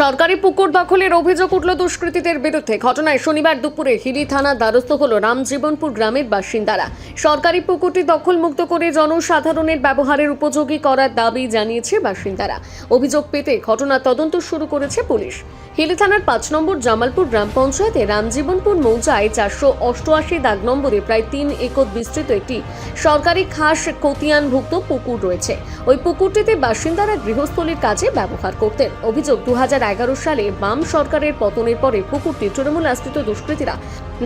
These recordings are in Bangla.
সরকারি পুকুর দখলের অভিযোগ উঠল দুষ্কৃতীদের বিরুদ্ধে। ঘটনায় শনিবার দুপুরে হিলি থানা দ্বারস্থ হল রামজীবনপুর গ্রামের বাসিন্দারা। সরকারি পুকুরটি দখলমুক্ত করে জনসাধারণের ব্যবহারের উপযোগী করার দাবি জানিয়েছে বাসিন্দারা। অভিযোগ পেতে ঘটনা তদন্ত শুরু করেছে পুলিশ। হিলি থানার ৫ নম্বর জামালপুর গ্রাম পঞ্চায়েতে রামজীবনপুর মৌজায় ৪৮৮ দাগ নম্বরে প্রায় ৩ একর বিস্তৃত একটি সরকারি খাস খতিয়ানভুক্ত পুকুর রয়েছে। ওই পুকুরটিতে বাসিন্দারা গৃহস্থলীর কাজে ব্যবহার করতেন। অভিযোগ ২০১১ সালে বাম সরকারের পতনের পরে পুকুরটি তৃণমূল আশ্রিত দুষ্কৃতীরা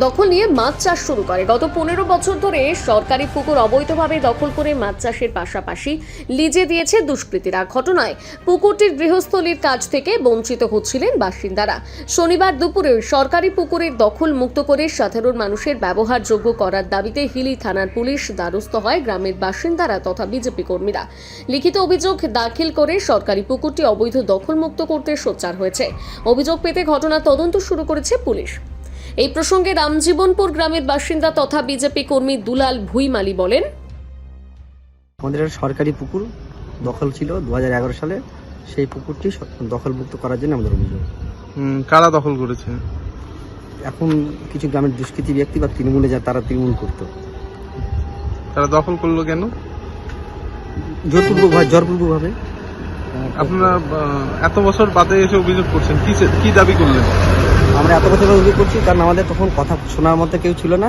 দখল নিয়ে মাছ চাষ শুরু করে। গত ১৫ বছর ধরে সরকারি পুকুর অবৈধভাবে দখল করে মাছ চাষের পাশাপাশি লিজে দিয়েছে দুষ্কৃতীরা। ঘটনায় পুকুরটির গৃহস্থলীর কাজ থেকে বঞ্চিত হচ্ছিলেন বাসিন্দারা। শনিবার দুপুরে সরকারি পুকুরের দখল মুক্ত করে সাধারণ মানুষের ব্যবহারযোগ্য করার দাবিতে হিলি থানার পুলিশ দ্বারস্থ হয় গ্রামের বাসিন্দারা তথা বিজেপি কর্মীরা। লিখিত অভিযোগ দাখিল করে সরকারি পুকুরটি অবৈধ দখল মুক্ত করতে সোচ্চার হয়েছে। অভিযোগ পেতে ঘটনা তদন্ত শুরু করেছে পুলিশ। এই প্রসঙ্গে রামজীবনপুর গ্রামের বাসিন্দা তথা বিজেপি কর্মী দুলাল ভুইমালি বলেন, আমাদের সরকারি পুকুর দখল ছিল ২০১১ সালে। সেই পুকুরটি দখলমুক্ত করার জন্য আমাদের অভিযোগ। কারা দখল করেছে? এখন কিছু গ্রামের দুষ্কৃতী ব্যক্তি বা তৃণমূলে যা তারা তৃণমূল করতো। তারা দখল করলো কেন? জোরপূর্বকভাবে। আপনারা এত বছর বাদে এসে অভিযোগ করছেন, কি দাবি করলেন? আমরা এত বছর অভিযোগ করছি কারণ আমাদের তখন কথা শোনার মতো কেউ ছিল না।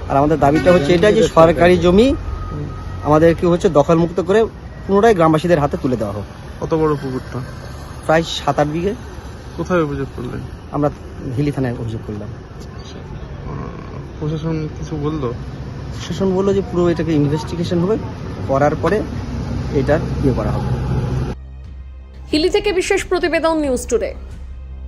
আর আমাদের দাবিটা হচ্ছে এটা যে সরকারি জমি আমাদেরকে হচ্ছে দখলমুক্ত করে পুনরায় গ্রামবাসীদের হাতে তুলে দেওয়া হোক। কত বড় পুকুরটা? প্রায় ৭-৮ বিঘে। কোথায় অভিযোগ করলেন? আমরা হিলি থানায় অভিযোগ করলাম। প্রশাসন কিছু বললো? প্রশাসন বললো যে পুরো এটাকে ইনভেস্টিগেশন হবে, করার পরে এটা করা হবে। হিলি থেকে বিশেষ প্রতিবেদন, নিউজ টুডে।